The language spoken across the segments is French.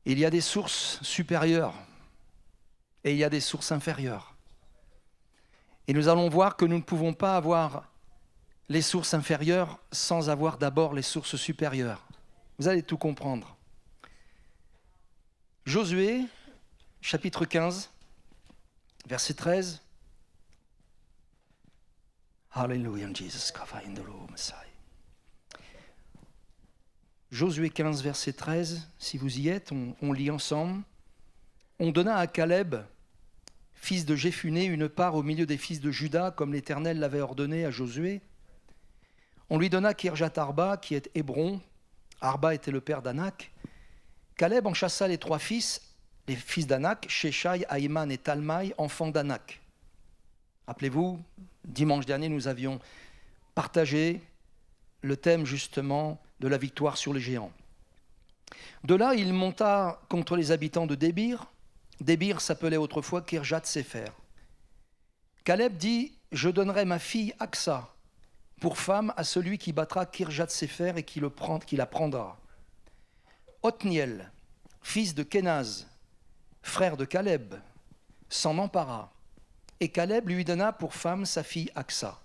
Il y a des sources supérieures et il y a des sources inférieures. Et nous allons voir que nous ne pouvons pas avoir les sources inférieures sans avoir d'abord les sources supérieures. Vous allez tout comprendre. Josué, chapitre 15, verset 13. Alléluia, Jesus. Josué 15, verset 13, si vous y êtes, on lit ensemble. On donna à Caleb, fils de Jéphuné, une part au milieu des fils de Juda, comme l'Éternel l'avait ordonné à Josué. On lui donna Kirjat Arba, qui est Hébron. Arba était le père d'Anak. Caleb en chassa les fils d'Anak, Sheshai, Ahiman et Talmaï, enfants d'Anak. Rappelez-vous, dimanche dernier, nous avions partagé le thème justement de la victoire sur les géants. De là, il monta contre les habitants de Débir. Débir s'appelait autrefois Kirjat Sefer. Caleb dit, je donnerai ma fille Aksa pour femme à celui qui battra Kirjat Sefer et qui la prendra. Othniel, fils de Kenaz, frère de Caleb, s'en empara, et Caleb lui donna pour femme sa fille Aksa.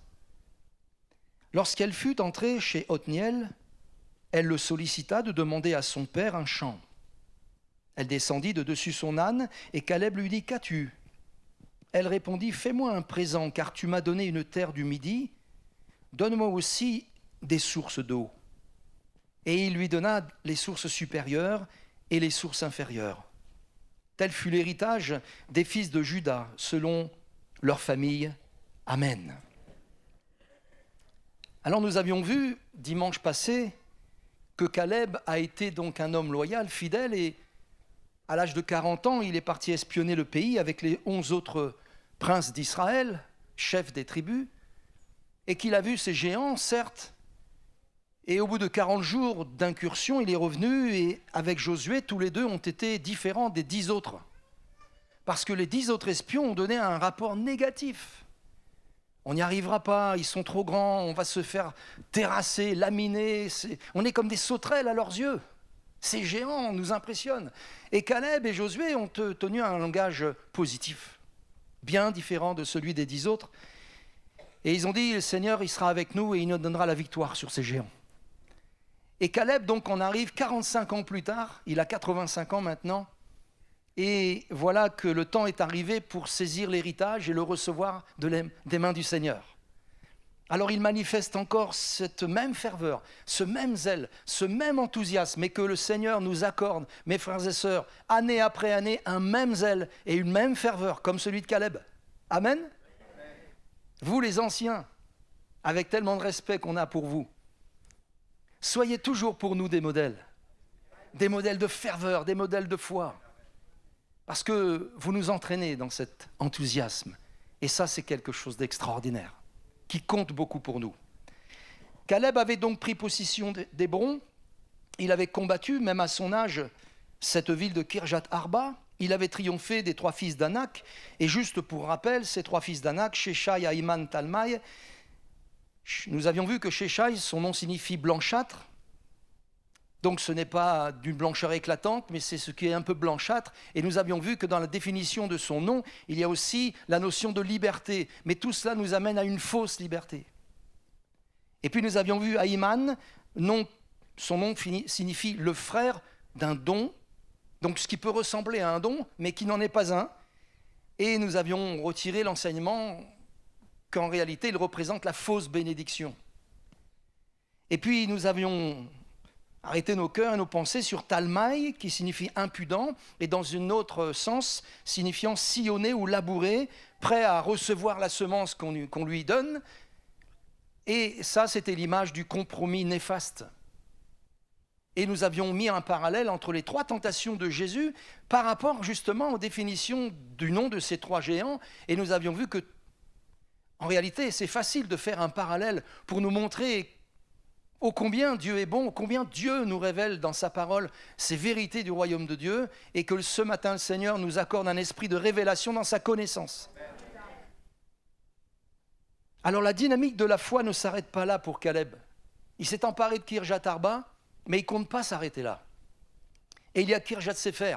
Lorsqu'elle fut entrée chez Othniel, elle le sollicita de demander à son père un champ. Elle descendit de dessus son âne, et Caleb lui dit, qu'as-tu ? Elle répondit, fais-moi un présent, car tu m'as donné une terre du Midi, donne-moi aussi des sources d'eau. Et il lui donna les sources supérieures et les sources inférieures. Tel fut l'héritage des fils de Juda, selon leur famille. Amen. Alors nous avions vu, dimanche passé, que Caleb a été donc un homme loyal, fidèle, et à l'âge de 40 ans, il est parti espionner le pays avec les 11 autres princes d'Israël, chefs des tribus, et qu'il a vu ces géants, certes, et au bout de 40 jours d'incursion, il est revenu, et avec Josué, tous les deux ont été différents des 10 autres. Parce que les 10 autres espions ont donné un rapport négatif. On n'y arrivera pas, ils sont trop grands, on va se faire terrasser, laminer, on est comme des sauterelles à leurs yeux. Ces géants nous impressionnent. Et Caleb et Josué ont tenu un langage positif, bien différent de celui des 10 autres. Et ils ont dit, le Seigneur, il sera avec nous et il nous donnera la victoire sur ces géants. Et Caleb, donc, on arrive 45 ans plus tard, il a 85 ans maintenant, et voilà que le temps est arrivé pour saisir l'héritage et le recevoir des mains du Seigneur. Alors il manifeste encore cette même ferveur, ce même zèle, ce même enthousiasme, et que le Seigneur nous accorde, mes frères et sœurs, année après année, un même zèle et une même ferveur, comme celui de Caleb. Amen. Vous les anciens, avec tellement de respect qu'on a pour vous, soyez toujours pour nous des modèles de ferveur, des modèles de foi, parce que vous nous entraînez dans cet enthousiasme, et ça c'est quelque chose d'extraordinaire, qui compte beaucoup pour nous. Caleb avait donc pris possession d'Hébron, il avait combattu, même à son âge, cette ville de Kirjat Arba, il avait triomphé des 3 fils d'Anak, et juste pour rappel, ces 3 fils d'Anak, Sheshai, Ahiman, Talmaï, nous avions vu que Sheshai, son nom signifie blanchâtre, donc ce n'est pas d'une blancheur éclatante, mais c'est ce qui est un peu blanchâtre, et nous avions vu que dans la définition de son nom, il y a aussi la notion de liberté, mais tout cela nous amène à une fausse liberté. Et puis nous avions vu Ahiman, son nom signifie le frère d'un don, donc ce qui peut ressembler à un don, mais qui n'en est pas un, et nous avions retiré l'enseignement qu'en réalité il représente la fausse bénédiction. Et puis nous avions arrêté nos cœurs et nos pensées sur Talmaï, qui signifie impudent, et dans un autre sens, signifiant sillonner ou labourer, prêt à recevoir la semence qu'on lui donne. Et ça, c'était l'image du compromis néfaste. Et nous avions mis un parallèle entre les 3 tentations de Jésus par rapport justement aux définitions du nom de ces 3 géants. Et nous avions vu que, en réalité, c'est facile de faire un parallèle pour nous montrer ô combien Dieu est bon, ô combien Dieu nous révèle dans sa parole ces vérités du royaume de Dieu, et que ce matin le Seigneur nous accorde un esprit de révélation dans sa connaissance. Alors la dynamique de la foi ne s'arrête pas là pour Caleb. Il s'est emparé de Kirjat Arba, mais il ne compte pas s'arrêter là. Et il y a Kirjat Sefer.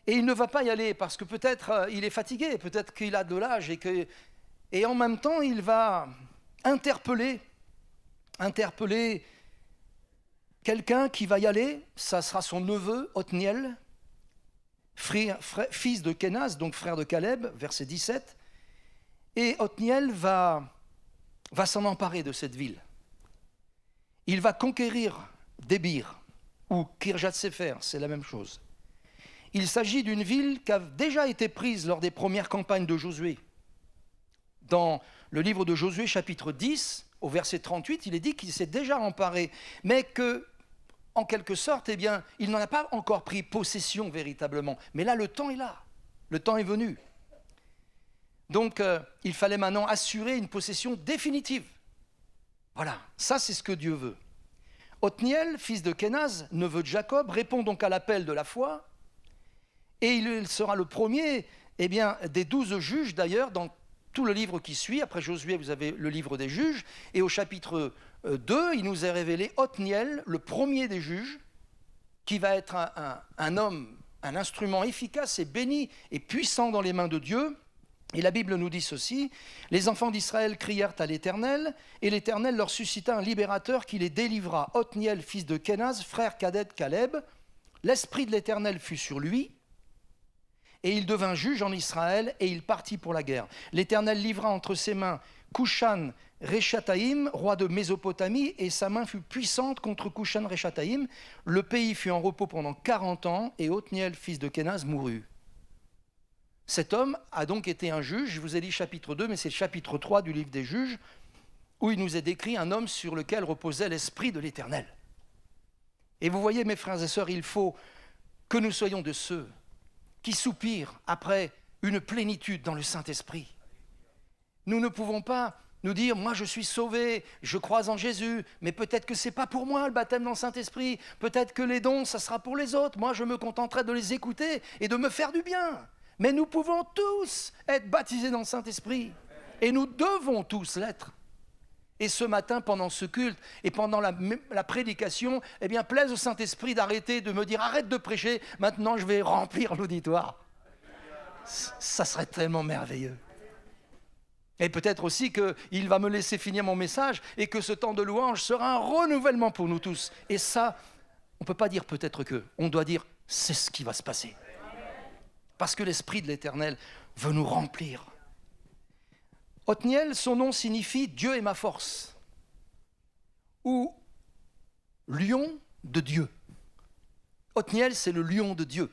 Et il ne va pas y aller parce que peut-être il est fatigué, peut-être qu'il a de l'âge et en même temps il va interpeller quelqu'un qui va y aller, ça sera son neveu Othniel, fils de Kenaz, donc frère de Caleb, verset 17. Et Othniel va s'en emparer de cette ville. Il va conquérir Débir, ou Kirjat Sefer, c'est la même chose. Il s'agit d'une ville qui a déjà été prise lors des premières campagnes de Josué. Dans le livre de Josué, chapitre 10, au verset 38, il est dit qu'il s'est déjà emparé, mais que, en quelque sorte, eh bien, il n'en a pas encore pris possession véritablement. Mais là, le temps est là, le temps est venu. Donc, il fallait maintenant assurer une possession définitive. Voilà, ça c'est ce que Dieu veut. Othniel, fils de Kenaz, neveu de Jacob, répond donc à l'appel de la foi, et il sera le premier des 12 juges d'ailleurs dans tout le livre qui suit. Après Josué, vous avez le livre des juges, et au chapitre 2, il nous est révélé Othniel, le premier des juges, qui va être un homme, un instrument efficace et béni et puissant dans les mains de Dieu. Et la Bible nous dit ceci: les enfants d'Israël crièrent à l'Éternel, et l'Éternel leur suscita un libérateur qui les délivra. Othniel, fils de Kenaz, frère cadet de Caleb. L'esprit de l'Éternel fut sur lui, et il devint juge en Israël, et il partit pour la guerre. L'Éternel livra entre ses mains Cushan-Réchataïm, roi de Mésopotamie, et sa main fut puissante contre Cushan-Réchataïm. Le pays fut en repos pendant 40 ans, et Othniel, fils de Kenaz, mourut. Cet homme a donc été un juge. Je vous ai dit chapitre 2, mais c'est le chapitre 3 du livre des juges, où il nous est décrit un homme sur lequel reposait l'Esprit de l'Éternel. Et vous voyez, mes frères et sœurs, il faut que nous soyons de ceux qui soupirent après une plénitude dans le Saint-Esprit. Nous ne pouvons pas nous dire, moi je suis sauvé, je crois en Jésus, mais peut-être que ce n'est pas pour moi le baptême dans le Saint-Esprit, peut-être que les dons, ça sera pour les autres, moi je me contenterai de les écouter et de me faire du bien. Mais nous pouvons tous être baptisés dans le Saint-Esprit, et nous devons tous l'être. Et ce matin, pendant ce culte et pendant la prédication, eh bien, plaise au Saint-Esprit d'arrêter de me dire « Arrête de prêcher, maintenant je vais remplir l'auditoire ». Ça serait tellement merveilleux. Et peut-être aussi qu'il va me laisser finir mon message et que ce temps de louange sera un renouvellement pour nous tous. Et ça, on ne peut pas dire peut-être que, on doit dire « c'est ce qui va se passer ». Parce que l'Esprit de l'Éternel veut nous remplir. Othniel, son nom signifie « Dieu est ma force » ou « lion de Dieu ». Othniel, c'est le lion de Dieu.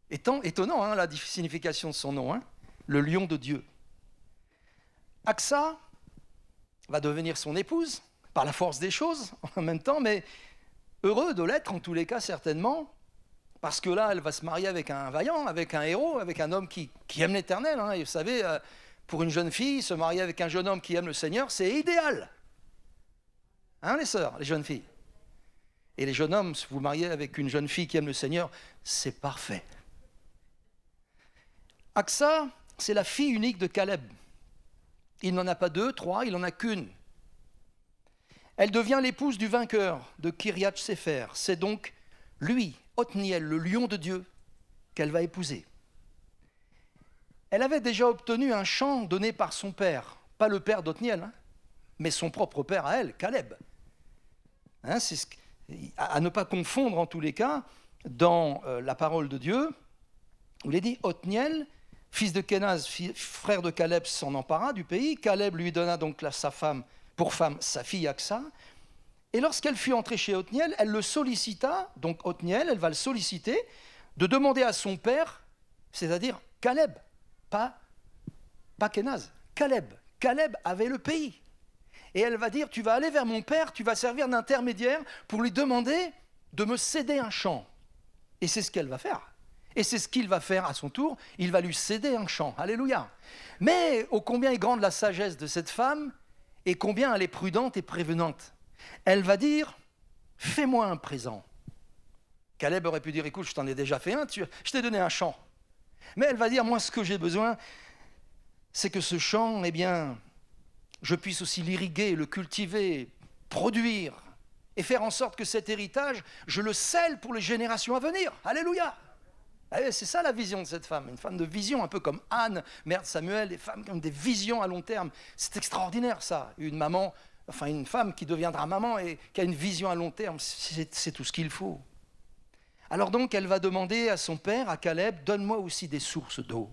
Étonnant, hein, la signification de son nom, hein, le lion de Dieu. Aksa va devenir son épouse, par la force des choses en même temps, mais heureux de l'être en tous les cas certainement, parce que là, elle va se marier avec un vaillant, avec un héros, avec un homme qui aime l'Éternel. Hein, et vous savez, pour une jeune fille, se marier avec un jeune homme qui aime le Seigneur, c'est idéal. Hein, les sœurs, les jeunes filles. Et les jeunes hommes, si vous mariez avec une jeune fille qui aime le Seigneur, c'est parfait. Aksa, c'est la fille unique de Caleb. Il n'en a pas 2, 3, il n'en a qu'une. Elle devient l'épouse du vainqueur de Kirjat Sefer. C'est donc lui, Othniel, le lion de Dieu, qu'elle va épouser. Elle avait déjà obtenu un champ donné par son père, pas le père d'Othniel, hein, mais son propre père à elle, Caleb. Hein, à ne pas confondre en tous les cas, dans la parole de Dieu, où il est dit Othniel, fils de Kenaz, frère de Caleb, s'en empara du pays. Caleb lui donna donc sa femme, pour femme sa fille Aksa. Et lorsqu'elle fut entrée chez Othniel, elle le sollicita, donc Othniel, elle va le solliciter, de demander à son père, c'est-à-dire Caleb, pas Kenaz, Caleb. Caleb avait le pays. Et elle va dire, tu vas aller vers mon père, tu vas servir d'intermédiaire pour lui demander de me céder un champ. Et c'est ce qu'elle va faire. Et c'est ce qu'il va faire à son tour, il va lui céder un champ. Alléluia. Mais ô combien est grande la sagesse de cette femme, et combien elle est prudente et prévenante. Elle va dire, fais-moi un présent. Caleb aurait pu dire, écoute, je t'en ai déjà fait un, je t'ai donné un champ. Mais elle va dire, moi, ce que j'ai besoin, c'est que ce champ, eh bien, je puisse aussi l'irriguer, le cultiver, produire. et faire en sorte que cet héritage, je le scelle pour les générations à venir. Alléluia. C'est ça la vision de cette femme, une femme de vision, un peu comme Anne, mère de Samuel, des femmes qui ont des visions à long terme. C'est extraordinaire ça, une femme qui deviendra maman et qui a une vision à long terme, c'est tout ce qu'il faut. Alors donc, elle va demander à son père, à Caleb, donne-moi aussi des sources d'eau.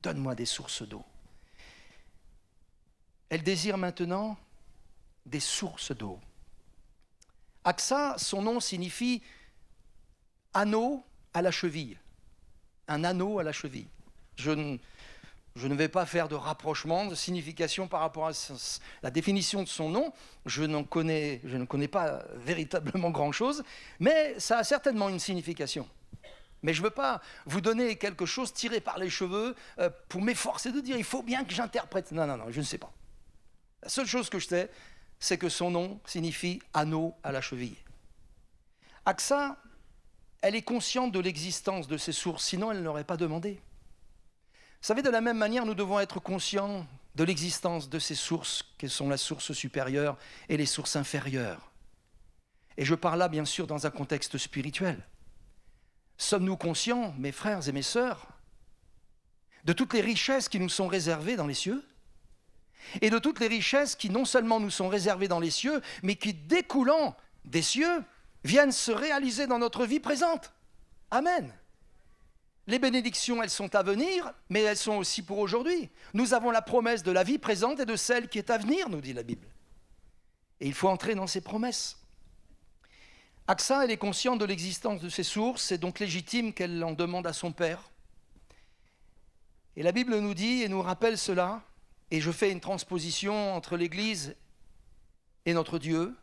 Donne-moi des sources d'eau. Elle désire maintenant des sources d'eau. Aksa, son nom signifie anneau à la cheville. Un anneau à la cheville. Je ne vais pas faire de rapprochement, de signification par rapport à la définition de son nom. Je ne connais pas véritablement grand-chose, mais ça a certainement une signification. Mais je ne veux pas vous donner quelque chose tiré par les cheveux pour m'efforcer de dire il faut bien que j'interprète. Non, je ne sais pas. La seule chose que je sais, c'est que son nom signifie anneau à la cheville. Aksa, elle est consciente de l'existence de ces sources, sinon elle ne l'aurait pas demandé. Vous savez, de la même manière, nous devons être conscients de l'existence de ces sources, qui sont la source supérieure et les sources inférieures. Et je parle là, bien sûr, dans un contexte spirituel. Sommes-nous conscients, mes frères et mes sœurs, de toutes les richesses qui nous sont réservées dans les cieux ? Et de toutes les richesses qui non seulement nous sont réservées dans les cieux, mais qui, découlant des cieux, viennent se réaliser dans notre vie présente. Amen. Les bénédictions, elles sont à venir, mais elles sont aussi pour aujourd'hui. Nous avons la promesse de la vie présente et de celle qui est à venir, nous dit la Bible. Et il faut entrer dans ces promesses. Aksa, elle est consciente de l'existence de ces sources, c'est donc légitime qu'elle en demande à son père. Et la Bible nous dit et nous rappelle cela, et je fais une transposition entre l'Église et notre Dieu,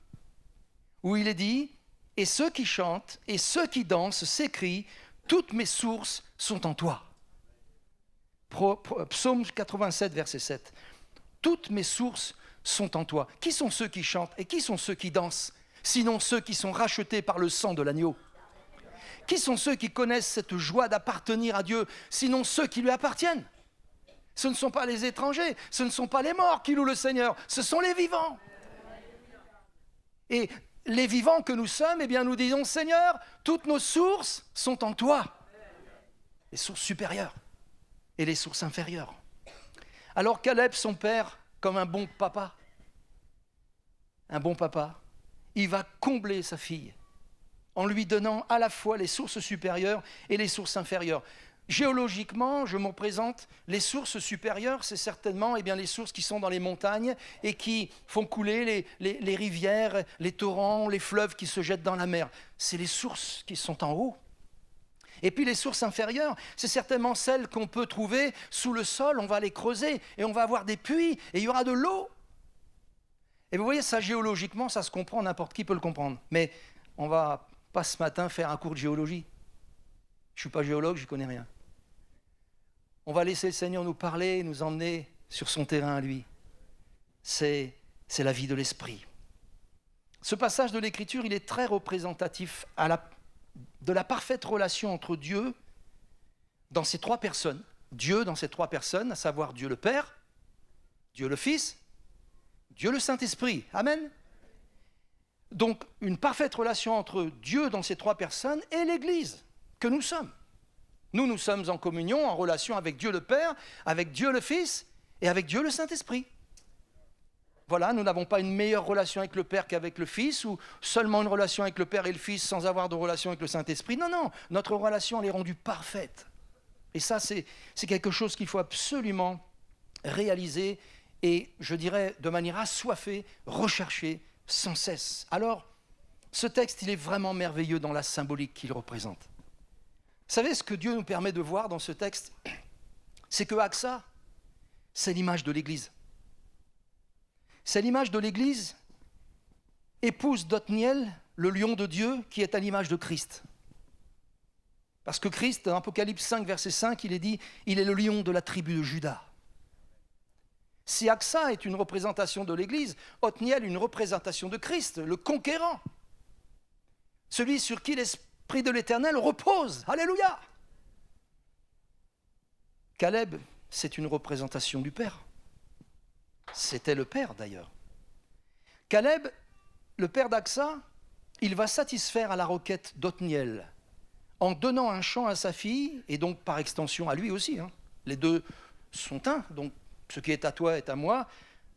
où il est dit « Et ceux qui chantent et ceux qui dansent s'écrient, toutes mes sources sont en toi. » Psaume 87, verset 7. Toutes mes sources sont en toi. Qui sont ceux qui chantent et qui sont ceux qui dansent, sinon ceux qui sont rachetés par le sang de l'agneau? Qui sont ceux qui connaissent cette joie d'appartenir à Dieu, sinon ceux qui lui appartiennent? Ce ne sont pas les étrangers, ce ne sont pas les morts qui louent le Seigneur, ce sont les vivants. Et les vivants que nous sommes, eh bien nous disons, Seigneur, toutes nos sources sont en toi. Les sources supérieures et les sources inférieures. Alors Caleb, son père, comme un bon papa, il va combler sa fille en lui donnant à la fois les sources supérieures et les sources inférieures. Géologiquement, je me représente, les sources supérieures, c'est certainement les sources qui sont dans les montagnes et qui font couler les rivières, les torrents, les fleuves qui se jettent dans la mer. C'est les sources qui sont en haut. Et puis les sources inférieures, c'est certainement celles qu'on peut trouver sous le sol, on va les creuser et on va avoir des puits et il y aura de l'eau. Et vous voyez, ça géologiquement, ça se comprend, n'importe qui peut le comprendre. Mais on ne va pas ce matin faire un cours de géologie. Je ne suis pas géologue, je ne connais rien. On va laisser le Seigneur nous parler, nous emmener sur son terrain à lui. C'est la vie de l'esprit. Ce passage de l'Écriture, il est très représentatif de la parfaite relation entre Dieu dans ces trois personnes. Dieu dans ces trois personnes, à savoir Dieu le Père, Dieu le Fils, Dieu le Saint-Esprit. Amen. Donc, une parfaite relation entre Dieu dans ces trois personnes et l'Église que nous sommes. Nous sommes en communion, en relation avec Dieu le Père, avec Dieu le Fils et avec Dieu le Saint-Esprit. Voilà, nous n'avons pas une meilleure relation avec le Père qu'avec le Fils, ou seulement une relation avec le Père et le Fils sans avoir de relation avec le Saint-Esprit. Non, notre relation, elle est rendue parfaite. Et ça, c'est quelque chose qu'il faut absolument réaliser et, je dirais, de manière assoiffée, rechercher sans cesse. Alors, ce texte, il est vraiment merveilleux dans la symbolique qu'il représente. Vous savez, ce que Dieu nous permet de voir dans ce texte, c'est que Aksa, c'est l'image de l'Église. C'est l'image de l'Église, épouse d'Othniel, le lion de Dieu, qui est à l'image de Christ. Parce que Christ, dans Apocalypse 5, verset 5, il est dit, il est le lion de la tribu de Juda. Si Aksa est une représentation de l'Église, Othniel une représentation de Christ, le conquérant. Celui sur qui l'Esprit de l'Éternel repose. Alléluia. Caleb, c'est une représentation du Père. C'était le Père d'ailleurs. Caleb le père d'Aksa, il va satisfaire à la requête d'Othniel en donnant un champ à sa fille, et donc par extension à lui aussi. Les deux sont un, donc ce qui est à toi est à moi.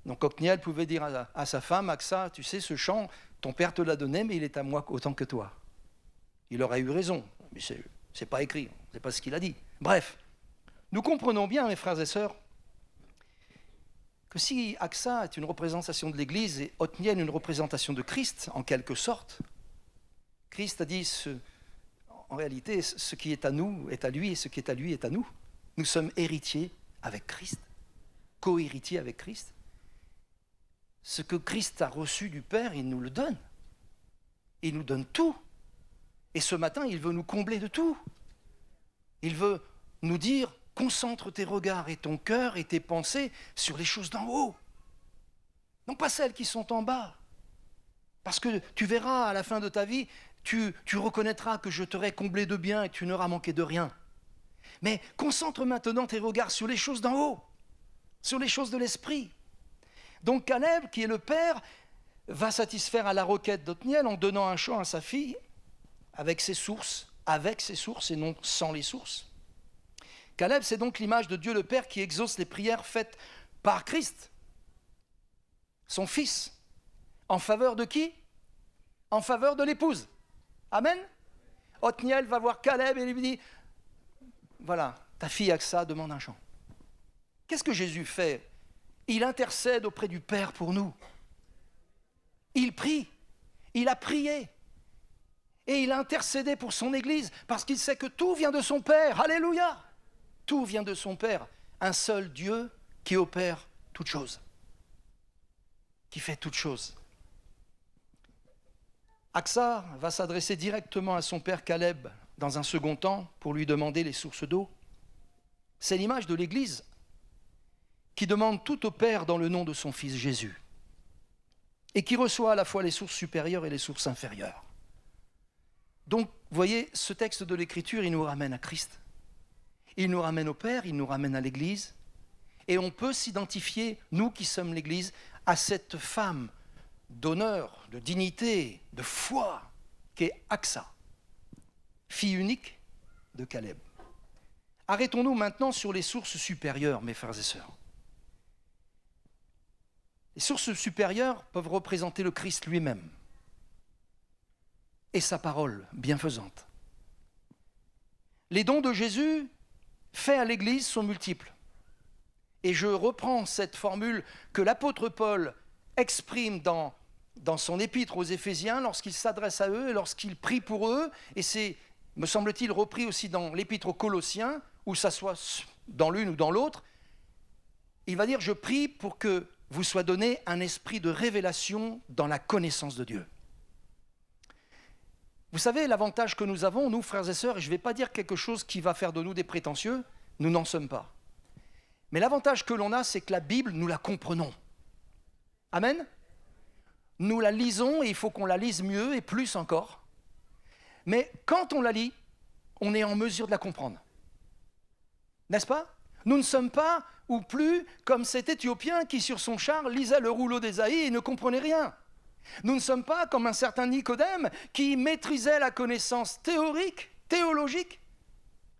Donc Othniel pouvait dire à sa femme, Aksa, tu sais, ce champ, ton père te l'a donné, mais il est à moi autant que toi. Il aurait eu raison, mais c'est pas écrit, c'est pas ce qu'il a dit. Bref, nous comprenons bien, mes frères et sœurs, que si Aksa est une représentation de l'Église et Othniel une représentation de Christ, en quelque sorte, Christ a dit, en réalité, ce qui est à nous est à lui, et ce qui est à lui est à nous. Nous sommes héritiers avec Christ, co-héritiers avec Christ. Ce que Christ a reçu du Père, il nous le donne. Il nous donne tout. Et ce matin, il veut nous combler de tout. Il veut nous dire, concentre tes regards et ton cœur et tes pensées sur les choses d'en haut. Non pas celles qui sont en bas. Parce que tu verras à la fin de ta vie, tu reconnaîtras que je t'aurai comblé de bien et que tu n'auras manqué de rien. Mais concentre maintenant tes regards sur les choses d'en haut, sur les choses de l'esprit. Donc Caleb, qui est le père, va satisfaire à la requête d'Othniel en donnant un champ à sa fille avec ses sources et non sans les sources. Caleb, c'est donc l'image de Dieu le Père qui exauce les prières faites par Christ, son fils. En faveur de qui? En faveur de l'épouse. Amen. Othniel va voir Caleb et lui dit, voilà, ta fille Aksa demande un champ. Qu'est-ce que Jésus fait? Il intercède auprès du Père pour nous. Il prie, il a prié. Et il a intercédé pour son Église parce qu'il sait que tout vient de son Père. Alléluia! Tout vient de son Père. Un seul Dieu qui opère toutes choses. Qui fait toutes choses. Aksa va s'adresser directement à son père Caleb dans un second temps pour lui demander les sources d'eau. C'est l'image de l'Église qui demande tout au Père dans le nom de son Fils Jésus et qui reçoit à la fois les sources supérieures et les sources inférieures. Donc, vous voyez, ce texte de l'Écriture, il nous ramène à Christ. Il nous ramène au Père, il nous ramène à l'Église. Et on peut s'identifier, nous qui sommes l'Église, à cette femme d'honneur, de dignité, de foi, qui est Aksa, fille unique de Caleb. Arrêtons-nous maintenant sur les sources supérieures, mes frères et sœurs. Les sources supérieures peuvent représenter le Christ lui-même et sa parole bienfaisante. Les dons de Jésus faits à l'Église sont multiples. Et je reprends cette formule que l'apôtre Paul exprime dans son épître aux Éphésiens lorsqu'il s'adresse à eux et lorsqu'il prie pour eux. Et c'est, me semble-t-il, repris aussi dans l'épître aux Colossiens, ou ça soit dans l'une ou dans l'autre. Il va dire, je prie pour que vous soit donné un esprit de révélation dans la connaissance de Dieu. Vous savez, l'avantage que nous avons, nous, frères et sœurs, et je ne vais pas dire quelque chose qui va faire de nous des prétentieux, nous n'en sommes pas. Mais l'avantage que l'on a, c'est que la Bible, nous la comprenons. Amen. Nous la lisons et il faut qu'on la lise mieux et plus encore. Mais quand on la lit, on est en mesure de la comprendre. N'est-ce pas? Nous ne sommes pas ou plus comme cet Éthiopien qui, sur son char, lisait le rouleau d'Ésaïe et ne comprenait rien. Nous ne sommes pas comme un certain Nicodème qui maîtrisait la connaissance théorique, théologique,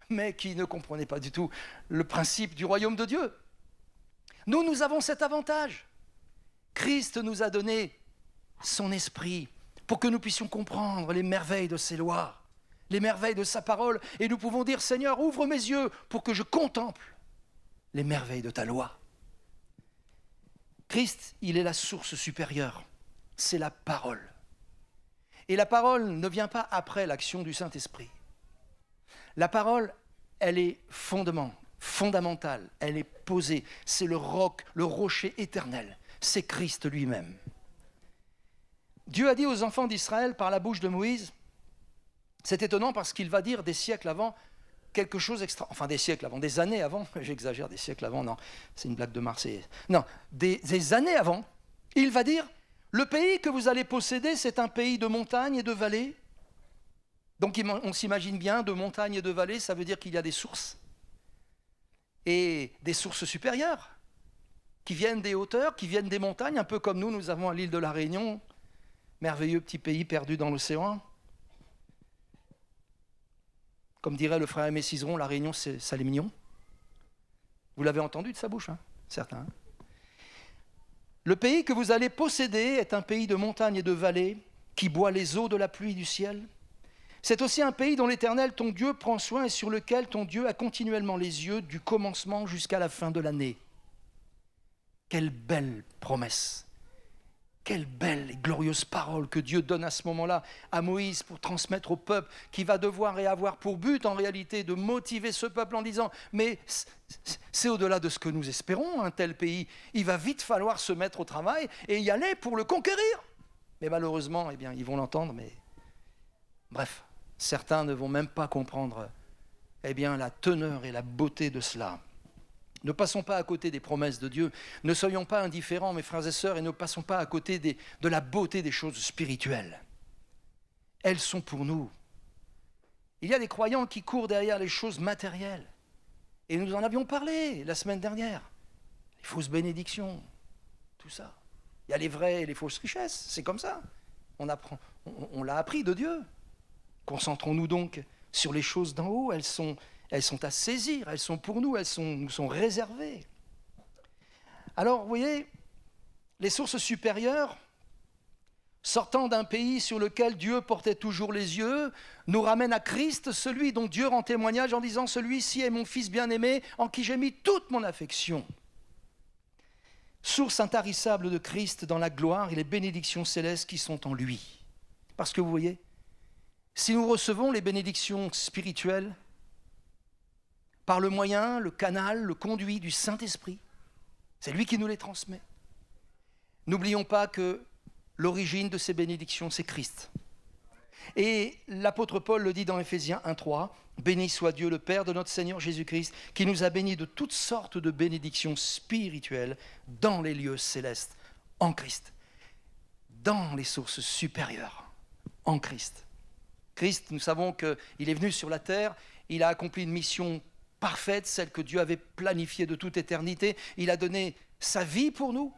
mais qui ne comprenait pas du tout le principe du royaume de Dieu. Nous avons cet avantage. Christ nous a donné son esprit pour que nous puissions comprendre les merveilles de ses lois, les merveilles de sa parole, et nous pouvons dire, Seigneur, ouvre mes yeux pour que je contemple les merveilles de ta loi. Christ, il est la source supérieure, c'est la parole. Et la parole ne vient pas après l'action du Saint-Esprit. La parole, elle est fondamentale, elle est posée, c'est le roc, le rocher éternel, c'est Christ lui-même. Dieu a dit aux enfants d'Israël par la bouche de Moïse, c'est étonnant parce qu'il va dire des siècles avant quelque chose des siècles avant, des années avant, j'exagère, des siècles avant, non, c'est une blague de Marseillaise. Non, des années avant, il va dire, le pays que vous allez posséder, c'est un pays de montagnes et de vallées. Donc on s'imagine bien, de montagnes et de vallées, ça veut dire qu'il y a des sources. Et des sources supérieures, qui viennent des hauteurs, qui viennent des montagnes, un peu comme nous avons à l'île de la Réunion, merveilleux petit pays perdu dans l'océan. Comme dirait le frère Aimé Cizeron, la Réunion, ça l'est mignon. Vous l'avez entendu de sa bouche, hein, certains. Le pays que vous allez posséder est un pays de montagnes et de vallées qui boit les eaux de la pluie du ciel. C'est aussi un pays dont l'Éternel, ton Dieu, prend soin et sur lequel ton Dieu a continuellement les yeux du commencement jusqu'à la fin de l'année. Quelle belle promesse! Quelle belle et glorieuse parole que Dieu donne à ce moment-là à Moïse pour transmettre au peuple qui va devoir et avoir pour but en réalité de motiver ce peuple en disant « Mais c'est au-delà de ce que nous espérons, un tel pays. Il va vite falloir se mettre au travail et y aller pour le conquérir. » Mais malheureusement, eh bien, ils vont l'entendre, mais bref, certains ne vont même pas comprendre eh bien, la teneur et la beauté de cela. Ne passons pas à côté des promesses de Dieu, ne soyons pas indifférents, mes frères et sœurs, et ne passons pas à côté de la beauté des choses spirituelles. Elles sont pour nous. Il y a des croyants qui courent derrière les choses matérielles. Et nous en avions parlé la semaine dernière. Les fausses bénédictions, tout ça. Il y a les vraies et les fausses richesses, c'est comme ça. On l'a appris de Dieu. Concentrons-nous donc sur les choses d'en haut, elles sont à saisir, elles sont pour nous, nous sont réservées. Alors, vous voyez, les sources supérieures, sortant d'un pays sur lequel Dieu portait toujours les yeux, nous ramènent à Christ, celui dont Dieu rend témoignage en disant « Celui-ci est mon Fils bien-aimé, en qui j'ai mis toute mon affection ». Source intarissable de Christ dans la gloire et les bénédictions célestes qui sont en lui. Parce que vous voyez, si nous recevons les bénédictions spirituelles, par le moyen, le canal, le conduit du Saint-Esprit. C'est lui qui nous les transmet. N'oublions pas que l'origine de ces bénédictions, c'est Christ. Et l'apôtre Paul le dit dans Éphésiens 1:3, « Béni soit Dieu, le Père de notre Seigneur Jésus-Christ, qui nous a bénis de toutes sortes de bénédictions spirituelles dans les lieux célestes, en Christ, dans les sources supérieures, en Christ. » Christ, nous savons qu'il est venu sur la terre, il a accompli une mission parfaite, celle que Dieu avait planifiée de toute éternité. Il a donné sa vie pour nous.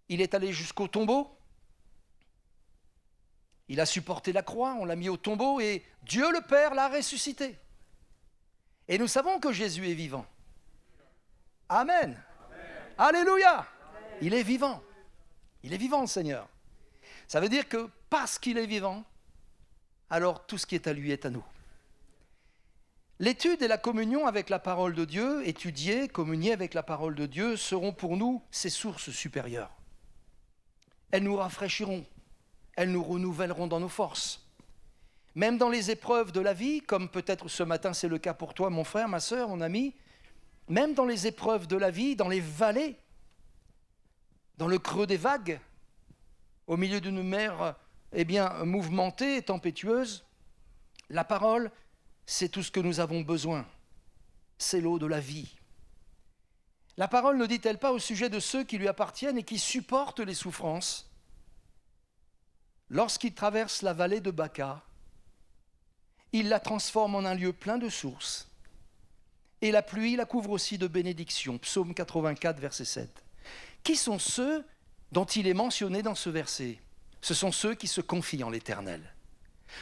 Il est allé jusqu'au tombeau. Il a supporté la croix, on l'a mis au tombeau et Dieu le Père l'a ressuscité. Et nous savons que Jésus est vivant. Amen. Amen. Alléluia. Amen. Il est vivant. Il est vivant, le Seigneur. Ça veut dire que parce qu'il est vivant, alors tout ce qui est à lui est à nous. L'étude et la communion avec la parole de Dieu, étudier, communier avec la parole de Dieu, seront pour nous ces sources supérieures. Elles nous rafraîchiront, elles nous renouvelleront dans nos forces. Même dans les épreuves de la vie, comme peut-être ce matin c'est le cas pour toi, mon frère, ma sœur, mon ami, même dans les épreuves de la vie, dans les vallées, dans le creux des vagues, au milieu d'une mer mouvementée et tempétueuse, la parole, c'est tout ce que nous avons besoin. C'est l'eau de la vie. La parole ne dit-elle pas au sujet de ceux qui lui appartiennent et qui supportent les souffrances? Lorsqu'ils traversent la vallée de Baca, il la transforme en un lieu plein de sources. Et la pluie la couvre aussi de bénédictions. Psaume 84, verset 7. Qui sont ceux dont il est mentionné dans ce verset? Ce sont ceux qui se confient en l'Éternel.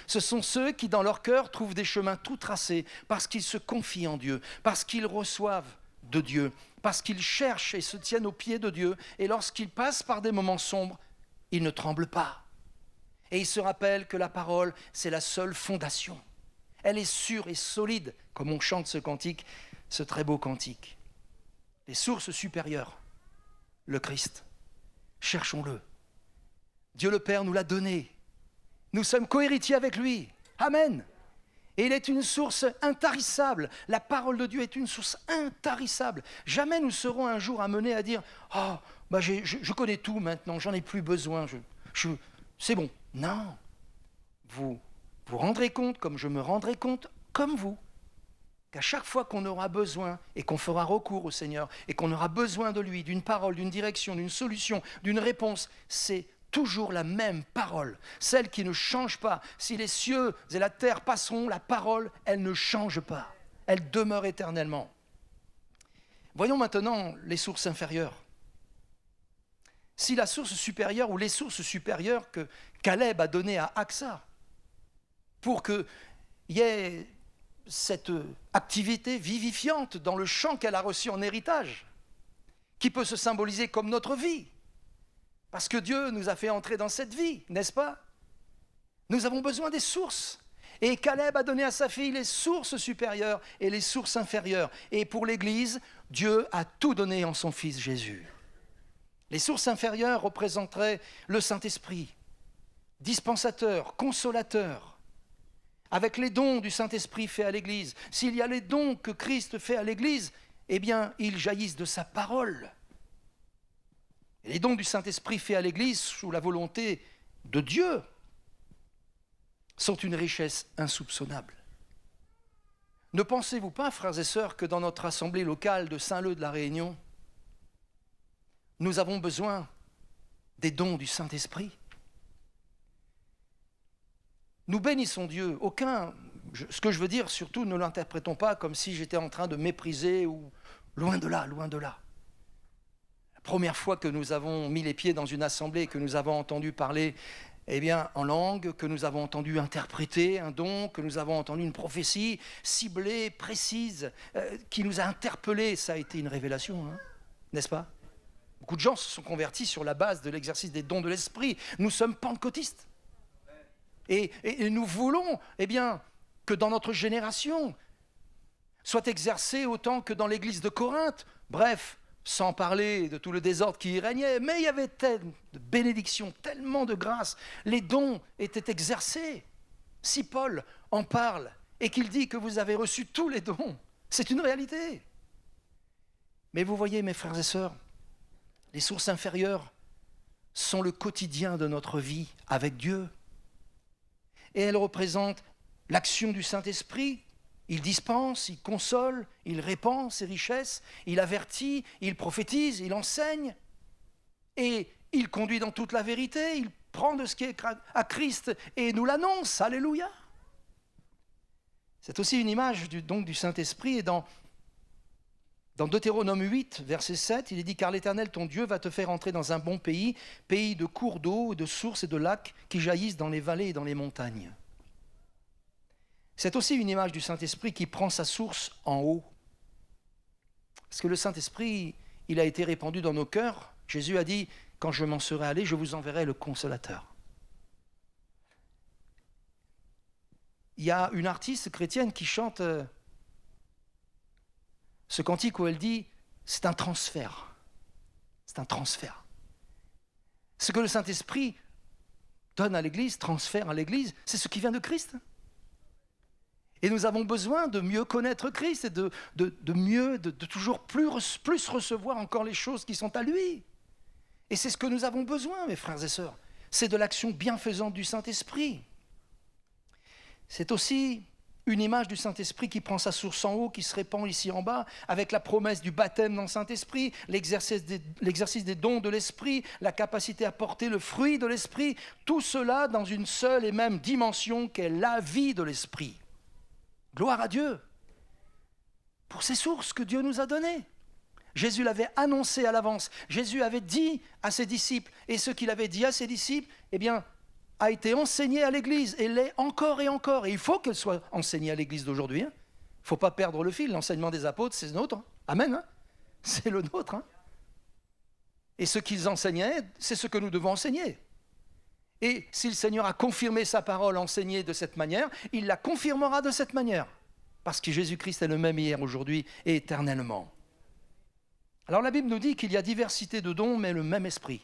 Ce sont ceux qui, dans leur cœur, trouvent des chemins tout tracés parce qu'ils se confient en Dieu, parce qu'ils reçoivent de Dieu, parce qu'ils cherchent et se tiennent aux pieds de Dieu. Et lorsqu'ils passent par des moments sombres, ils ne tremblent pas. Et ils se rappellent que la parole, c'est la seule fondation. Elle est sûre et solide, comme on chante ce cantique, ce très beau cantique. Les sources supérieures, le Christ, cherchons-le. Dieu le Père nous l'a donné. Nous sommes cohéritiers avec lui. Amen. Et il est une source intarissable. La parole de Dieu est une source intarissable. Jamais nous serons un jour amenés à dire « Oh, je connais tout maintenant, j'en ai plus besoin, c'est bon. » Non. Vous vous rendrez compte, comme je me rendrai compte, comme vous, qu'à chaque fois qu'on aura besoin et qu'on fera recours au Seigneur et qu'on aura besoin de lui, d'une parole, d'une direction, d'une solution, d'une réponse, c'est toujours la même parole, celle qui ne change pas. Si les cieux et la terre passeront, la parole, elle ne change pas. Elle demeure éternellement. Voyons maintenant les sources inférieures. si la source supérieure ou les sources supérieures que Caleb a données à Aksa pour qu'il y ait cette activité vivifiante dans le champ qu'elle a reçu en héritage, qui peut se symboliser comme notre vie, parce que Dieu nous a fait entrer dans cette vie, n'est-ce pas? Nous avons besoin des sources. Et Caleb a donné à sa fille les sources supérieures et les sources inférieures. Et pour l'Église, Dieu a tout donné en son Fils Jésus. Les sources inférieures représenteraient le Saint-Esprit, dispensateur, consolateur, avec les dons du Saint-Esprit faits à l'Église. S'il y a les dons que Christ fait à l'Église, eh bien, ils jaillissent de sa parole. Et les dons du Saint-Esprit faits à l'Église, sous la volonté de Dieu, sont une richesse insoupçonnable. Ne pensez-vous pas, frères et sœurs, que dans notre assemblée locale de Saint-Leu de la Réunion, nous avons besoin des dons du Saint-Esprit? Nous bénissons Dieu. Ce que je veux dire, surtout, ne l'interprétons pas comme si j'étais en train de mépriser ou loin de là, loin de là. La première fois que nous avons mis les pieds dans une assemblée, que nous avons entendu parler en langue, que nous avons entendu interpréter un don, que nous avons entendu une prophétie ciblée, précise, qui nous a interpellés, ça a été une révélation, n'est-ce pas? Beaucoup de gens se sont convertis sur la base de l'exercice des dons de l'esprit. Nous sommes pentecôtistes. Et nous voulons, que dans notre génération, soit exercé autant que dans l'église de Corinthe. Bref, sans parler de tout le désordre qui y régnait, mais il y avait tellement de bénédictions, tellement de grâce. Les dons étaient exercés. Si Paul en parle et qu'il dit que vous avez reçu tous les dons, c'est une réalité. Mais vous voyez, mes frères et sœurs, les sources inférieures sont le quotidien de notre vie avec Dieu. Et elles représentent l'action du Saint-Esprit. Il dispense, il console, il répand ses richesses, il avertit, il prophétise, il enseigne. Et il conduit dans toute la vérité, il prend de ce qui est à Christ et nous l'annonce. Alléluia. C'est aussi une image du Saint-Esprit. Et dans Deutéronome 8, verset 7, il est dit « Car l'Éternel, ton Dieu, va te faire entrer dans un bon pays, pays de cours d'eau, de sources et de lacs qui jaillissent dans les vallées et dans les montagnes. » C'est aussi une image du Saint-Esprit qui prend sa source en haut. Parce que le Saint-Esprit, il a été répandu dans nos cœurs. Jésus a dit « Quand je m'en serai allé, je vous enverrai le Consolateur. » Il y a une artiste chrétienne qui chante ce cantique où elle dit « C'est un transfert. C'est un transfert. » Ce que le Saint-Esprit donne à l'Église, transfère à l'Église, c'est ce qui vient de Christ. Et nous avons besoin de mieux connaître Christ et de toujours plus recevoir encore les choses qui sont à lui. Et c'est ce que nous avons besoin, mes frères et sœurs. C'est de l'action bienfaisante du Saint-Esprit. C'est aussi une image du Saint-Esprit qui prend sa source en haut, qui se répand ici en bas, avec la promesse du baptême dans le Saint-Esprit, l'exercice des dons de l'Esprit, la capacité à porter le fruit de l'Esprit, tout cela dans une seule et même dimension qu'est la vie de l'Esprit. Gloire à Dieu pour ces sources que Dieu nous a données. Jésus l'avait annoncé à l'avance. Jésus avait dit à ses disciples, et ce qu'il avait dit à ses disciples, a été enseigné à l'Église, et l'est encore et encore. Et il faut qu'elle soit enseignée à l'Église d'aujourd'hui. Il ne faut pas perdre le fil. L'enseignement des apôtres, c'est le nôtre. Amen. C'est le nôtre. Et ce qu'ils enseignaient, c'est ce que nous devons enseigner. Et si le Seigneur a confirmé sa parole enseignée de cette manière, il la confirmera de cette manière. Parce que Jésus-Christ est le même hier, aujourd'hui et éternellement. Alors la Bible nous dit qu'il y a diversité de dons, mais le même esprit.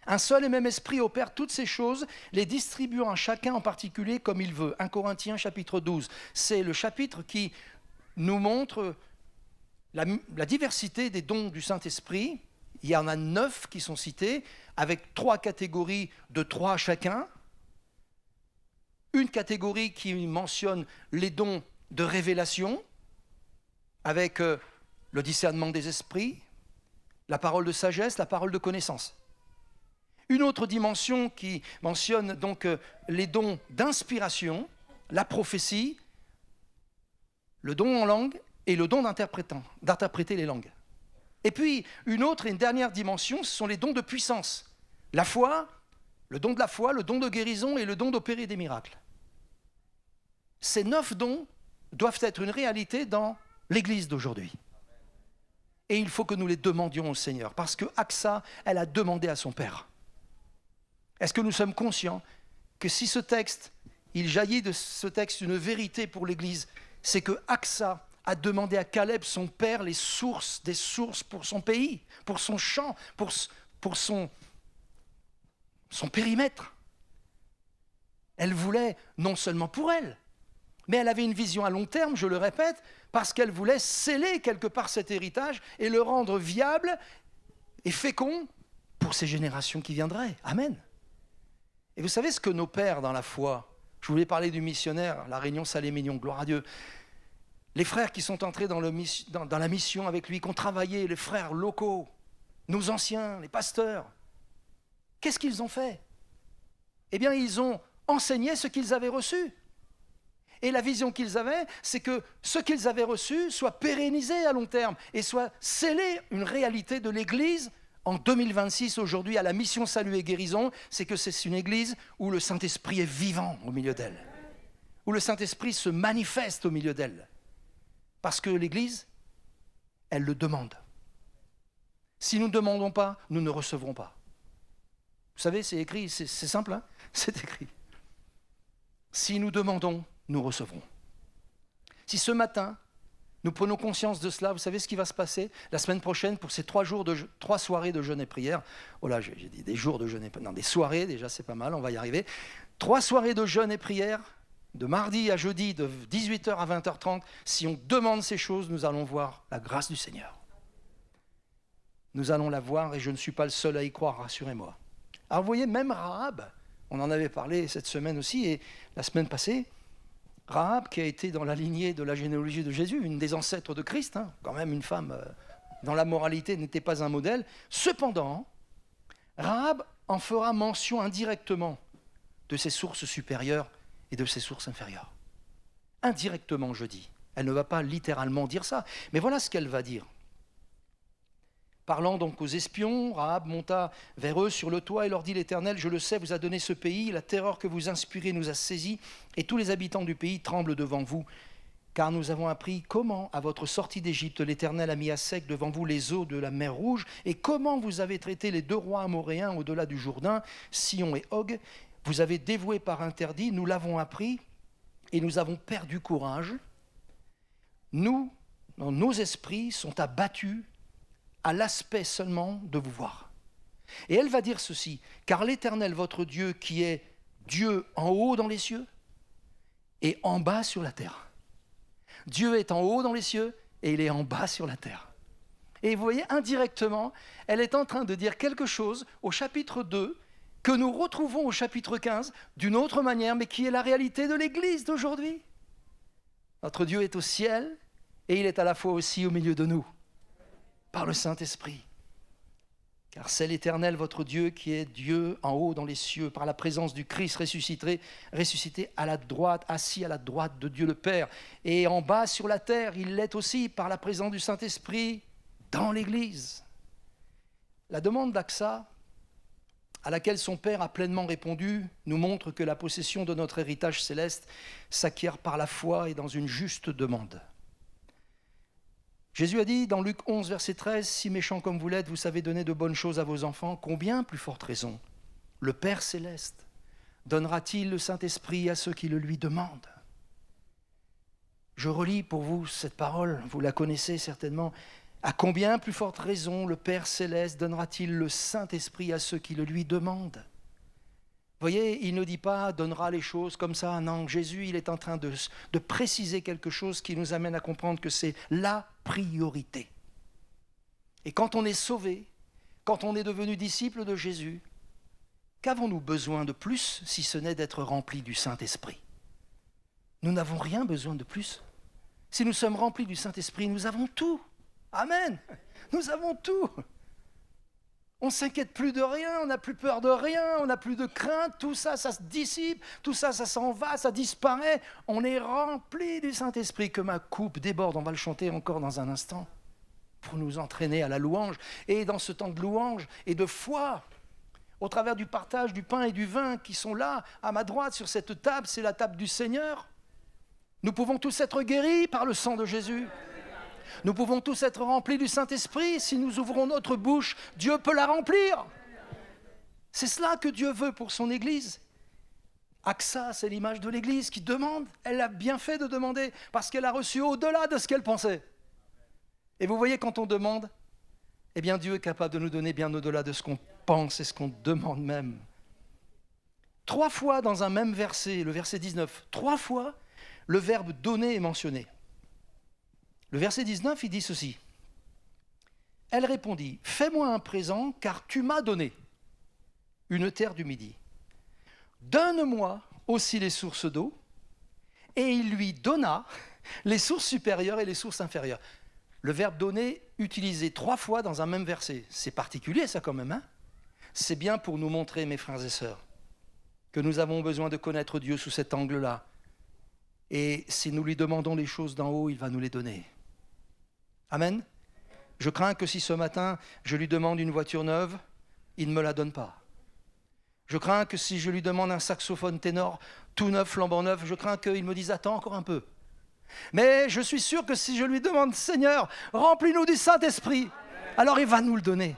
Un seul et même esprit opère toutes ces choses, les distribuant à chacun en particulier comme il veut. 1 Corinthiens chapitre 12, c'est le chapitre qui nous montre la diversité des dons du Saint-Esprit. Il y en a 9 qui sont cités, avec 3 catégories de 3 chacun. Une catégorie qui mentionne les dons de révélation, avec le discernement des esprits, la parole de sagesse, la parole de connaissance. Une autre dimension qui mentionne donc les dons d'inspiration, la prophétie, le don en langue et le don d'interpréter les langues. Et puis, une dernière dimension, ce sont les dons de puissance. La foi, le don de la foi, le don de guérison et le don d'opérer des miracles. Ces 9 dons doivent être une réalité dans l'Église d'aujourd'hui. Et il faut que nous les demandions au Seigneur, parce que AXA, elle a demandé à son Père. Est-ce que nous sommes conscients que si ce texte, il jaillit de ce texte une vérité pour l'Église, c'est que AXA a demandé à Caleb, son père, des sources pour son pays, pour son champ, pour son périmètre. Elle voulait, non seulement pour elle, mais elle avait une vision à long terme, je le répète, parce qu'elle voulait sceller quelque part cet héritage et le rendre viable et fécond pour ces générations qui viendraient. Amen. Et vous savez ce que nos pères dans la foi, je voulais parler du missionnaire, la Réunion Salé-Mignon, gloire à Dieu, les frères qui sont entrés dans la mission avec lui, qui ont travaillé, les frères locaux, nos anciens, les pasteurs, qu'est-ce qu'ils ont fait? Eh bien, ils ont enseigné ce qu'ils avaient reçu. Et la vision qu'ils avaient, c'est que ce qu'ils avaient reçu soit pérennisé à long terme et soit scellé une réalité de l'Église en 2026, aujourd'hui, à la mission Salut et Guérison, c'est que c'est une Église où le Saint-Esprit est vivant au milieu d'elle, où le Saint-Esprit se manifeste au milieu d'elle. Parce que l'Église, elle le demande. Si nous ne demandons pas, nous ne recevrons pas. Vous savez, c'est écrit, c'est simple, hein, c'est écrit. Si nous demandons, nous recevrons. Si ce matin, nous prenons conscience de cela, vous savez ce qui va se passer la semaine prochaine pour ces 3 soirées de jeûne et prière. Oh là, j'ai dit des jours de jeûne et prière. Non, des soirées, déjà c'est pas mal, on va y arriver. 3 soirées de jeûne et prière, de mardi à jeudi, de 18h à 20h30. Si on demande ces choses, nous allons voir la grâce du Seigneur. Nous allons la voir et je ne suis pas le seul à y croire, rassurez-moi. Alors vous voyez, même Rahab, on en avait parlé cette semaine aussi et la semaine passée, Rahab qui a été dans la lignée de la généalogie de Jésus, une des ancêtres de Christ, hein, quand même une femme dans la moralité n'était pas un modèle. Cependant, Rahab en fera mention indirectement de ses sources supérieures et de ses sources inférieures. Indirectement, je dis. Elle ne va pas littéralement dire ça, mais voilà ce qu'elle va dire. Parlant donc aux espions, Rahab monta vers eux sur le toit et leur dit: l'Éternel, je le sais, vous a donné ce pays, la terreur que vous inspirez nous a saisis, et tous les habitants du pays tremblent devant vous. Car nous avons appris comment, à votre sortie d'Égypte, l'Éternel a mis à sec devant vous les eaux de la mer Rouge, et comment vous avez traité les 2 rois amoréens au-delà du Jourdain, Sion et Og. Vous avez dévoué par interdit, nous l'avons appris, et nous avons perdu courage. Nos esprits sont abattus à l'aspect seulement de vous voir. Et elle va dire ceci: car l'Éternel, votre Dieu, qui est Dieu en haut dans les cieux et en bas sur la terre. Dieu est en haut dans les cieux et il est en bas sur la terre. Et vous voyez, indirectement, elle est en train de dire quelque chose au chapitre 2 que nous retrouvons au chapitre 15 d'une autre manière, mais qui est la réalité de l'Église d'aujourd'hui. Notre Dieu est au ciel et il est à la fois aussi au milieu de nous, par le Saint-Esprit. Car c'est l'Éternel, votre Dieu, qui est Dieu en haut dans les cieux, par la présence du Christ ressuscité à la droite, assis à la droite de Dieu le Père. Et en bas sur la terre, il l'est aussi par la présence du Saint-Esprit dans l'Église. La demande d'Aksa, à laquelle son Père a pleinement répondu, nous montre que la possession de notre héritage céleste s'acquiert par la foi et dans une juste demande. Jésus a dit dans Luc 11, verset 13, « Si méchants comme vous l'êtes, vous savez donner de bonnes choses à vos enfants, combien plus forte raison le Père céleste donnera-t-il le Saint-Esprit à ceux qui le lui demandent ?» Je relis pour vous cette parole, vous la connaissez certainement. « À combien plus forte raison le Père céleste donnera-t-il le Saint-Esprit à ceux qui le lui demandent ?» Vous voyez, il ne dit pas « donnera les choses comme ça ». Non, Jésus, il est en train de préciser quelque chose qui nous amène à comprendre que c'est la priorité. Et quand on est sauvé, quand on est devenu disciple de Jésus, qu'avons-nous besoin de plus si ce n'est d'être remplis du Saint-Esprit? Nous n'avons rien besoin de plus. Si nous sommes remplis du Saint-Esprit, nous avons tout. Amen. Nous avons tout. On ne s'inquiète plus de rien, on n'a plus peur de rien, on n'a plus de crainte, tout ça, ça se dissipe, tout ça, ça s'en va, ça disparaît. On est rempli du Saint-Esprit, que ma coupe déborde, on va le chanter encore dans un instant. pour nous entraîner à la louange. Et dans ce temps de louange et de foi, au travers du partage du pain et du vin qui sont là, à ma droite, sur cette table, c'est la table du Seigneur. Nous pouvons tous être guéris par le sang de Jésus. Nous pouvons tous être remplis du Saint-Esprit. Si nous ouvrons notre bouche, Dieu peut la remplir. C'est cela que Dieu veut pour son Église. Axa, c'est l'image de l'Église qui demande. Elle a bien fait de demander parce qu'elle a reçu au-delà de ce qu'elle pensait. Et vous voyez, quand on demande, eh bien Dieu est capable de nous donner bien au-delà de ce qu'on pense et ce qu'on demande même. 3 fois dans un même verset, le verset 19, 3 fois, le verbe « donner » est mentionné. Le verset 19, il dit ceci. Elle répondit, « Fais-moi un présent, car tu m'as donné une terre du Midi. Donne-moi aussi les sources d'eau. » Et il lui donna les sources supérieures et les sources inférieures. Le verbe « donner » utilisé 3 fois dans un même verset. C'est particulier ça quand même, hein ? C'est bien pour nous montrer, mes frères et sœurs, que nous avons besoin de connaître Dieu sous cet angle-là. Et si nous lui demandons les choses d'en haut, il va nous les donner. Amen. Je crains que si ce matin, je lui demande une voiture neuve, il ne me la donne pas. Je crains que si je lui demande un saxophone ténor tout neuf, flambant neuf, je crains qu'il me dise « Attends encore un peu ». Mais je suis sûr que si je lui demande « Seigneur, remplis-nous du Saint-Esprit », alors il va nous le donner.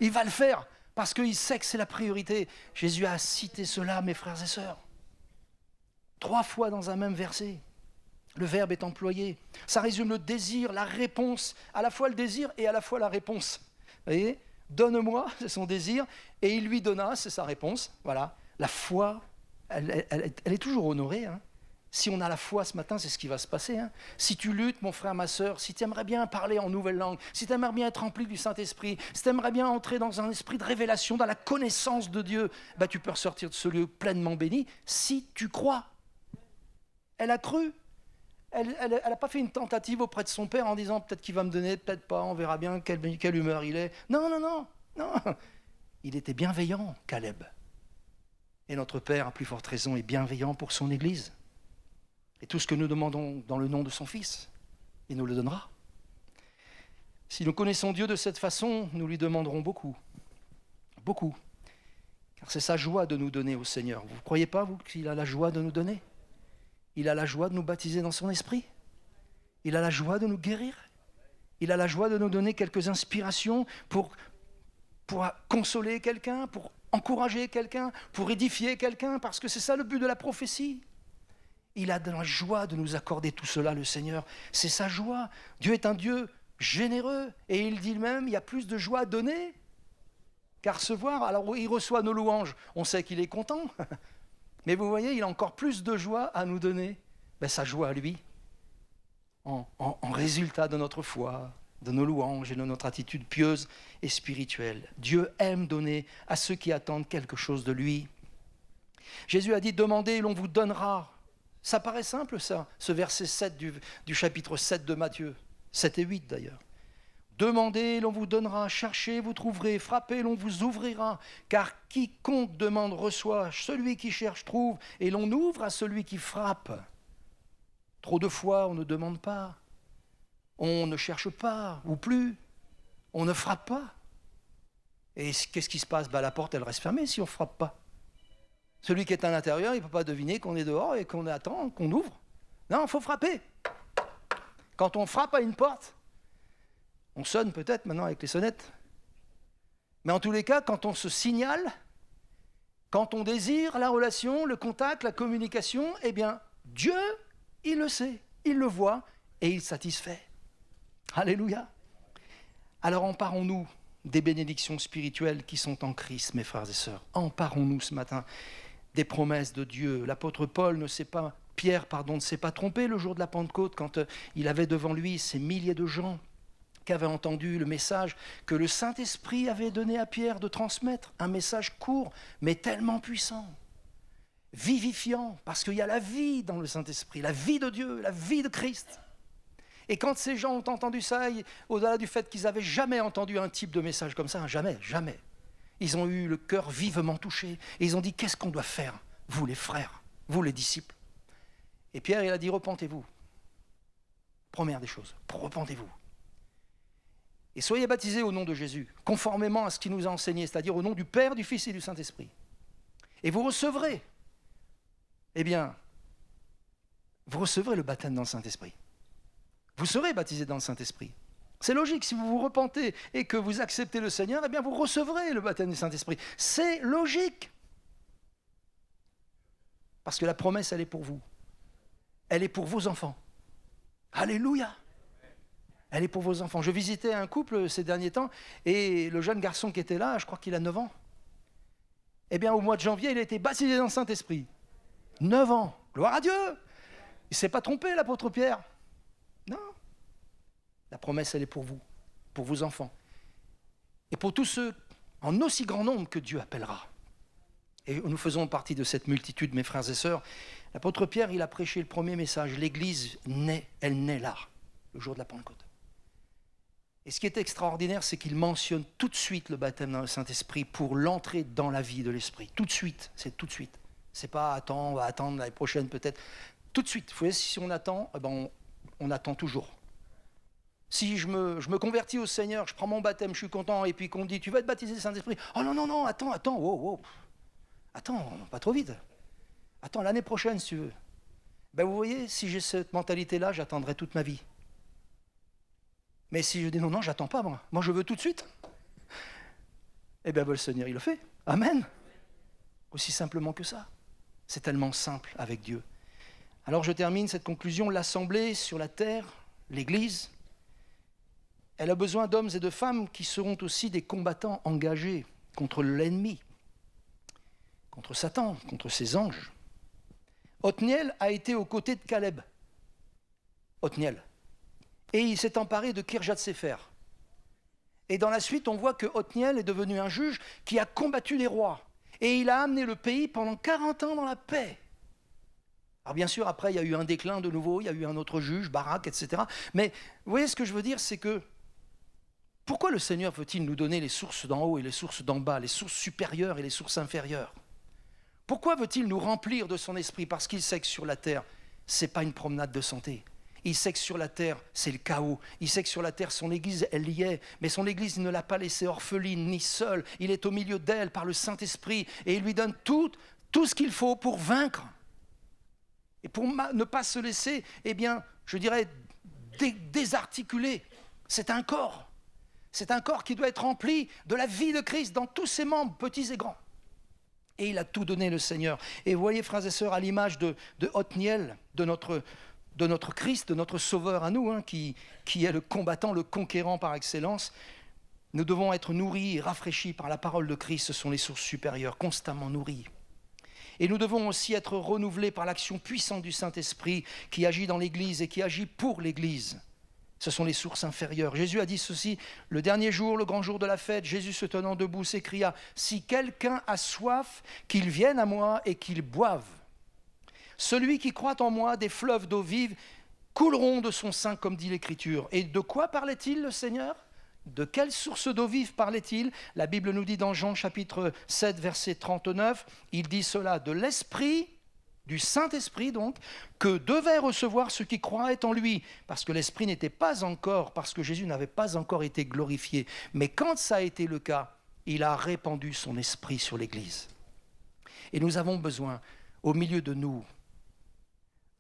Il va le faire parce qu'il sait que c'est la priorité. Jésus a cité cela, mes frères et sœurs. 3 fois dans un même verset. Le verbe est employé. Ça résume le désir, la réponse, à la fois le désir et à la fois la réponse. Vous voyez ? Donne-moi, c'est son désir, et il lui donna, c'est sa réponse. Voilà. La foi, elle est toujours honorée. Hein. Si on a la foi ce matin, c'est ce qui va se passer. Hein. Si tu luttes, mon frère, ma sœur, si tu aimerais bien parler en nouvelle langue, si tu aimerais bien être rempli du Saint-Esprit, si tu aimerais bien entrer dans un esprit de révélation, dans la connaissance de Dieu, bah, tu peux ressortir de ce lieu pleinement béni si tu crois. Elle a cru. Elle n'a pas fait une tentative auprès de son père en disant peut-être qu'il va me donner, peut-être pas, on verra bien quelle humeur il est. Non. Il était bienveillant, Caleb. Et notre Père, à plus forte raison, est bienveillant pour son Église. Et tout ce que nous demandons dans le nom de son Fils, il nous le donnera. Si nous connaissons Dieu de cette façon, nous lui demanderons beaucoup. Beaucoup. Car c'est sa joie de nous donner au Seigneur. Vous ne croyez pas, vous, qu'il a la joie de nous donner ? Il a la joie de nous baptiser dans son esprit. Il a la joie de nous guérir. Il a la joie de nous donner quelques inspirations pour consoler quelqu'un, pour encourager quelqu'un, pour édifier quelqu'un, parce que c'est ça le but de la prophétie. Il a de la joie de nous accorder tout cela, le Seigneur. C'est sa joie. Dieu est un Dieu généreux. Et il dit même, il y a plus de joie à donner qu'à recevoir. Alors il reçoit nos louanges. On sait qu'il est content. Mais vous voyez, il a encore plus de joie à nous donner. Ben, sa joie à lui, en résultat de notre foi, de nos louanges et de notre attitude pieuse et spirituelle. Dieu aime donner à ceux qui attendent quelque chose de lui. Jésus a dit, demandez et l'on vous donnera. Ça paraît simple ça, ce verset 7 du chapitre 7 de Matthieu, 7 et 8 d'ailleurs. Demandez, l'on vous donnera, cherchez, vous trouverez, frappez, l'on vous ouvrira. Car quiconque demande reçoit, celui qui cherche trouve, et l'on ouvre à celui qui frappe. Trop de fois, on ne demande pas, on ne cherche pas, ou plus, on ne frappe pas. Et qu'est-ce qui se passe ? La porte, elle reste fermée si on ne frappe pas. Celui qui est à l'intérieur, il ne peut pas deviner qu'on est dehors et qu'on attend, qu'on ouvre. Non, il faut frapper. Quand on frappe à une porte, on sonne peut-être maintenant avec les sonnettes. Mais en tous les cas, quand on se signale, quand on désire la relation, le contact, la communication, eh bien, Dieu, il le sait, il le voit et il satisfait. Alléluia. Alors emparons-nous des bénédictions spirituelles qui sont en Christ, mes frères et sœurs. Emparons-nous ce matin des promesses de Dieu. L'apôtre Paul Pierre ne s'est pas trompé le jour de la Pentecôte quand il avait devant lui ces milliers de gens qui avaient entendu le message que le Saint-Esprit avait donné à Pierre de transmettre, un message court, mais tellement puissant, vivifiant, parce qu'il y a la vie dans le Saint-Esprit, la vie de Dieu, la vie de Christ. Et quand ces gens ont entendu ça, au-delà du fait qu'ils n'avaient jamais entendu un type de message comme ça, jamais, ils ont eu le cœur vivement touché, et ils ont dit, qu'est-ce qu'on doit faire, vous les frères, vous les disciples ? Et Pierre, il a dit, repentez-vous. Première des choses, repentez-vous. Et soyez baptisés au nom de Jésus, conformément à ce qu'il nous a enseigné, c'est-à-dire au nom du Père, du Fils et du Saint-Esprit. Et vous recevrez, vous recevrez le baptême dans le Saint-Esprit. Vous serez baptisés dans le Saint-Esprit. C'est logique, si vous vous repentez et que vous acceptez le Seigneur, vous recevrez le baptême du Saint-Esprit. C'est logique. Parce que la promesse, elle est pour vous. Elle est pour vos enfants. Alléluia. Elle est pour vos enfants. Je visitais un couple ces derniers temps et le jeune garçon qui était là, je crois qu'il a 9 ans. Au mois de janvier, il a été baptisé dans le Saint-Esprit. 9 ans. Gloire à Dieu. Il ne s'est pas trompé, l'apôtre Pierre. Non. La promesse, elle est pour vous, pour vos enfants. Et pour tous ceux, en aussi grand nombre que Dieu appellera. Et nous faisons partie de cette multitude, mes frères et sœurs. L'apôtre Pierre, il a prêché le premier message. L'Église naît, elle naît là, le jour de la Pentecôte. Et ce qui est extraordinaire, c'est qu'il mentionne tout de suite le baptême dans le Saint-Esprit pour l'entrée dans la vie de l'Esprit. Tout de suite, c'est tout de suite. C'est pas attends, on va attendre l'année prochaine peut-être. Tout de suite. Vous voyez, si on attend, on attend toujours. Si je me convertis au Seigneur, je prends mon baptême, je suis content, et puis qu'on me dit, tu vas être baptisé Saint-Esprit. Oh non, attends, wow. Attends, pas trop vite. Attends, l'année prochaine, si tu veux. Vous voyez, si j'ai cette mentalité-là, j'attendrai toute ma vie. Mais si je dis non, j'attends pas, moi. Moi, je veux tout de suite. Le Seigneur, il le fait. Amen. Aussi simplement que ça. C'est tellement simple avec Dieu. Alors, je termine cette conclusion. L'Assemblée sur la terre, l'Église, elle a besoin d'hommes et de femmes qui seront aussi des combattants engagés contre l'ennemi, contre Satan, contre ses anges. Othniel a été aux côtés de Caleb. Othniel. Et il s'est emparé de Kirjat-Séfer. Et dans la suite, on voit que Othniel est devenu un juge qui a combattu les rois. Et il a amené le pays pendant 40 ans dans la paix. Alors bien sûr, après, il y a eu un déclin de nouveau, il y a eu un autre juge, Barak, etc. Mais vous voyez, ce que je veux dire, c'est que pourquoi le Seigneur veut-il nous donner les sources d'en haut et les sources d'en bas, les sources supérieures et les sources inférieures? Pourquoi veut-il nous remplir de son esprit? Parce qu'il sait que sur la terre, ce n'est pas une promenade de santé. Il sait que sur la terre, c'est le chaos. Il sait que sur la terre, son Église, elle y est. Mais son Église, il ne l'a pas laissée orpheline ni seule. Il est au milieu d'elle par le Saint-Esprit. Et il lui donne tout ce qu'il faut pour vaincre. Et pour ne pas se laisser, je dirais, désarticuler. C'est un corps. C'est un corps qui doit être rempli de la vie de Christ dans tous ses membres, petits et grands. Et il a tout donné, le Seigneur. Et vous voyez, frères et sœurs, à l'image de Othniel, de notre Christ, de notre Sauveur à nous, qui est le combattant, le conquérant par excellence, nous devons être nourris et rafraîchis par la parole de Christ. Ce sont les sources supérieures, constamment nourris. Et nous devons aussi être renouvelés par l'action puissante du Saint-Esprit qui agit dans l'Église et qui agit pour l'Église. Ce sont les sources inférieures. Jésus a dit ceci, le dernier jour, le grand jour de la fête, Jésus se tenant debout s'écria, « Si quelqu'un a soif, qu'il vienne à moi et qu'il boive. Celui qui croit en moi, des fleuves d'eau vive couleront de son sein, comme dit l'Écriture. » Et de quoi parlait-il, le Seigneur? De quelle source d'eau vive parlait-il? La Bible nous dit dans Jean chapitre 7, verset 39, il dit cela, de l'Esprit, du Saint-Esprit donc, que devaient recevoir ceux qui croyaient en lui, parce que l'Esprit n'était pas encore, parce que Jésus n'avait pas encore été glorifié. Mais quand ça a été le cas, il a répandu son Esprit sur l'Église. Et nous avons besoin, au milieu de nous,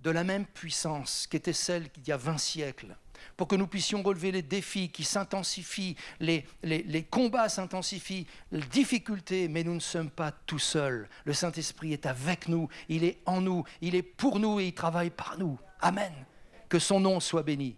de la même puissance qu'était celle d'il y a 20 siècles, pour que nous puissions relever les défis qui s'intensifient, les combats s'intensifient, les difficultés, mais nous ne sommes pas tout seuls. Le Saint-Esprit est avec nous, il est en nous, il est pour nous et il travaille par nous. Amen. Que son nom soit béni.